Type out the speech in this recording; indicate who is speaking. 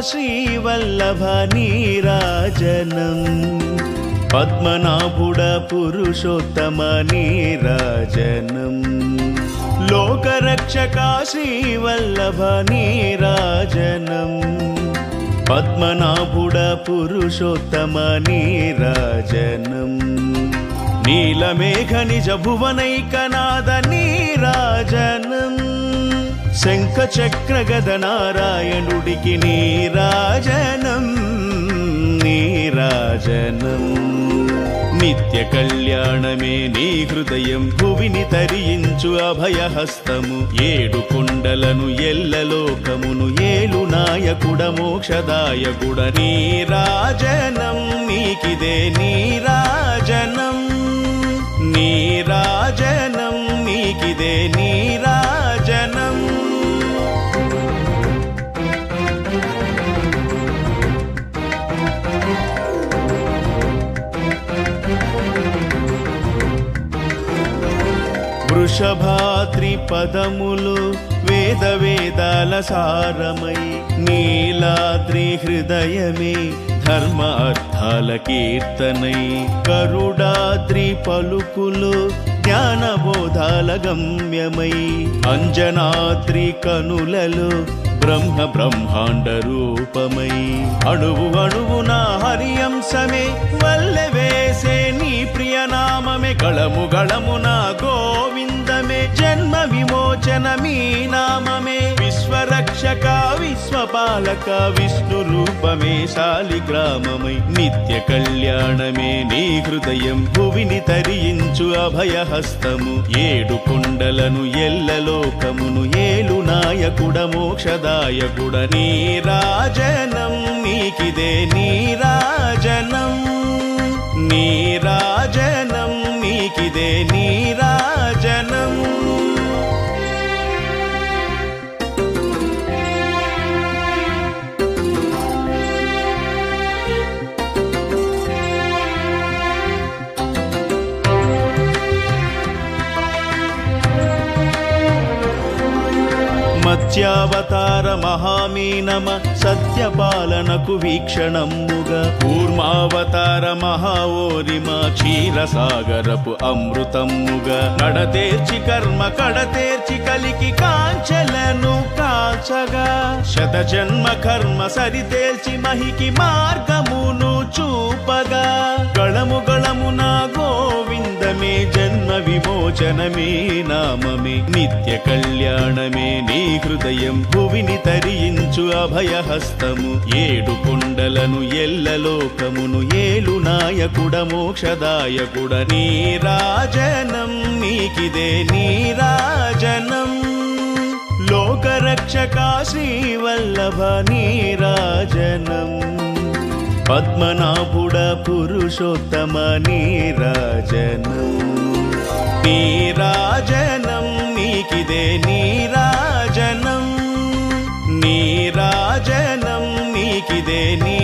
Speaker 1: శ్రీవల్లభ నీరాజనం పద్మనాభుడ పురుషోత్తమ నీరాజనం లోకరక్షక శ్రీవల్లభ నీరాజనం పద్మనాభుడ పురుషోత్తమ నీరాజనం నీలమేఘ నిజ భువనైకనాద నీరాజనం శంఖ చక్ర గద నారాయణుడికి నీరాజనం నీరాజనం నిత్య కళ్యాణమే నీ హృదయం భువిని తరించు అభయహస్తము ఏడు కొండలను ఎల్లలోకమును ఏలు నాయకుడ మోక్షదాయకుడ నీరాజనం నీకిదే నీరాజనం నీరాజనం నీకిదే నీరాజనం వృషభాద్రి పదములు వేద వేదాల సారమై నీలాద్రి హృదయమే ధర్మ అర్థాల కీర్తనై గరుడాద్రి పలుకులు జ్ఞానబోధాల గమ్యమై అంజనాద్రి కనులలో బ్రహ్మ బ్రహ్మాండ రూపమై అణువు అణువున హరియంసమే వల్లెవేసే నీ ప్రియనామమే గళము గళమున గోవిందమే జన్మ విమోచన మీ నామమే విశ్వరక్షక విశ్వపాలక విష్ణు రూపమే శాలిగ్రామమై నిత్య కళ్యాణమే నీ హృదయం భువిని తరించు అభయహస్తము ఏడు కొండలను ఎల్లలోకమును ఏలు నాయకుడ మోక్షదాయకుడ నీరాజనం నీకిదే నీరాజనం నీరాజనం నీకిదే నీరాజనం మత్స్యావతార మహామీనమ సత్యపాలనకు వీక్షణముగా కూర్మావతార మహాఓరిమా క్షీరసాగరపు అమృతముగా నడతేర్చి కర్మ కడతేర్చి కలికి కాంచెలను కాల్చగా శతజన్మ కర్మ సరితేల్చి మహికి మార్గమును చూపగా గళము గళమున గోవిందమే జన్మ విమోచనమే నామమే నిత్య కళ్యాణమే నీ హృదయం భువిని తరించు అభయహస్తము ఏడు కొండలను ఎల్లలోకమును ఏలు నాయకుడ మోక్షదాయకుడ నీరాజనం నీకిదే నీరాజనం లోకరక్షక శ్రీవల్లభ నీరాజనం పద్మనాభుడ పురుషోత్తమ నీరాజనం నీరాజనం నీకిదే నీరాజనం నీరాజనం నీకిదే నీ